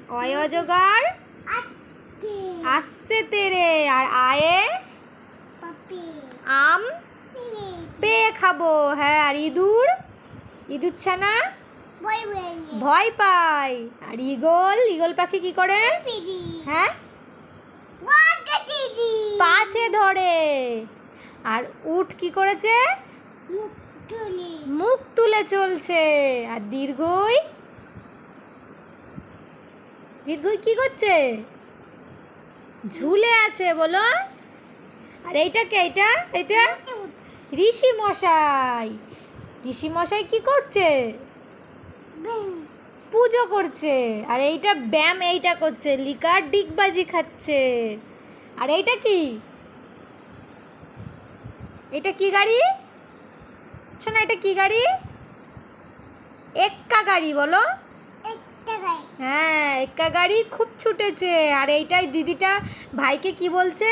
অয় অজগর আসছে তেরে, আর আয়ে আম পেয়ে খাবো। হ্যাঁ, আর ইঁদুর ছানা ভয় পায়। আর ঈগল পাখি কি করে? হ্যাঁ, পাছে ধরে। আর উট কি করেছে? মুখ তুলে চলছে। আর দীর্ঘই কি করছে? ঝুলে আছে, বলো। আর এইটা কে? এটা ঋষি মশাই কি করছে? পুজো করছে। আর এইটা ব্যায়াম এইটা করছে, লিকার ডিগবাজি খাচ্ছে। আর এইটা কি? এটা কি গাড়ি? শোনা, এটা কি গাড়ি? এক্কা গাড়ি, বলো। হ্যাঁ, এক্কা গাড়ি খুব ছুটেছে। আর এইটাই দিদিটা ভাইকে কি বলছে?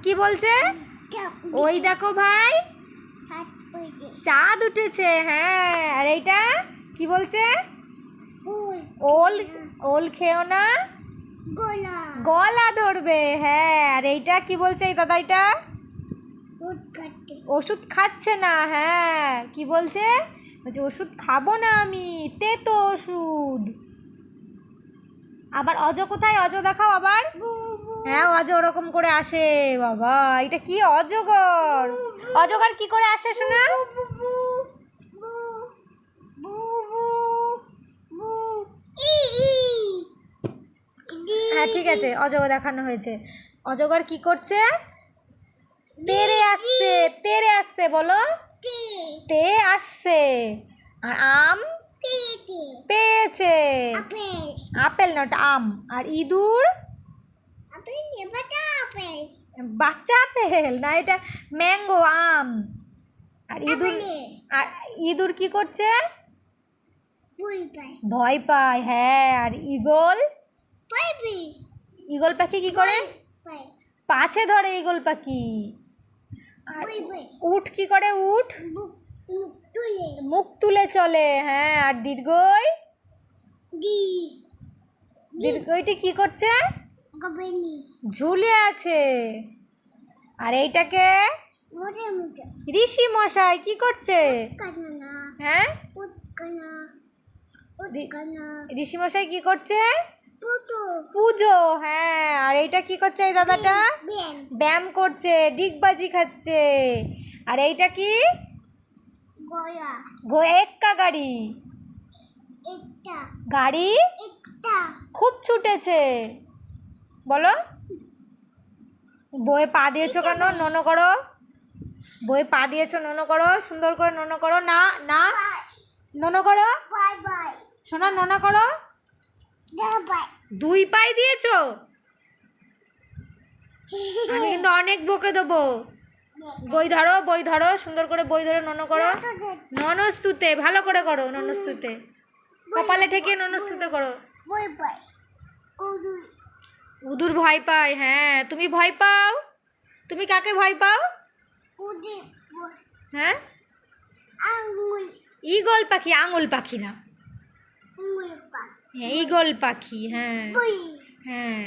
কি বলছে? ওই দেখো ভাই, চাঁদ উঠেছে। হ্যাঁ, আর এইটা কি বলছে? ওল খেও না, গলা ধরবে। হ্যাঁ, আর এইটা কি বলছে এই দাদা? এটা ওষুধ খাচ্ছে না। হ্যাঁ, কি বলছে? ওষুধ খাবো না আমি, তেতো ওষুধ। আবার অজ কোথায়? অজ দেখাও আবার। হ্যাঁ, অজ ওরকম করে আসে। বাবা, এটা কি? অজগর কি করে আসে শোনা? হ্যাঁ, ঠিক আছে, অজগর দেখানো হয়েছে। অজগর কি করছে? তেরে আসছে, বলো। তে আসছে। আর আম পেয়েছে। আপেল না, ওটা আম। আর ইঁদুর বাচ্চা আপেল না, এটা ম্যাঙ্গো, আম। আর ইঁদুর কি করছে? ভয় পায়। হ্যাঁ, আর ঈগল পাখি কি করে? পাছে ধরে ঈগল পাখি। আর উট কি করে? উট মুখ তুলে চলে। হ্যাঁ, আর দীর্ঘইটি কি করছে? ঝুলে আছে। আর এইটাকে ঋষি মশাই কি করছে? হ্যাঁ, ঋষি মশাই কি করছে? পুজো। হ্যাঁ, আর এইটা কি করছে এই দাদাটা? ব্যায়াম করছে, ডিগবাজি খাচ্ছে। আর এইটা কি? এক্কা গাড়ি খুব ছুটেছে, বলো। বইয়ে পা দিয়েছো কেন? ননো করো। বইয়ে পা দিয়েছো, ননো করো। সুন্দর করে ননো করো। না, ননো করো শোনা, ননা করো। 2 পায়ে দিয়েছো? আমি কিন্তু অনেক বকে দেবো। বই ধরো, সুন্দর করে বই ধরে ননো করো। ননস্তুতে ভালো করে করো। ননস্তুতে কপালে ঠেকিয়ে ননস্তুতে করো। উদুর ভয় পায়। হ্যাঁ, তুমি ভয় পাও? তুমি কাকে ভয় পাও? হ্যাঁ, ঈগল পাখি, আঙুল পাখি না। হ্যাঁ, ঈগল পাখি। হ্যাঁ, হ্যাঁ।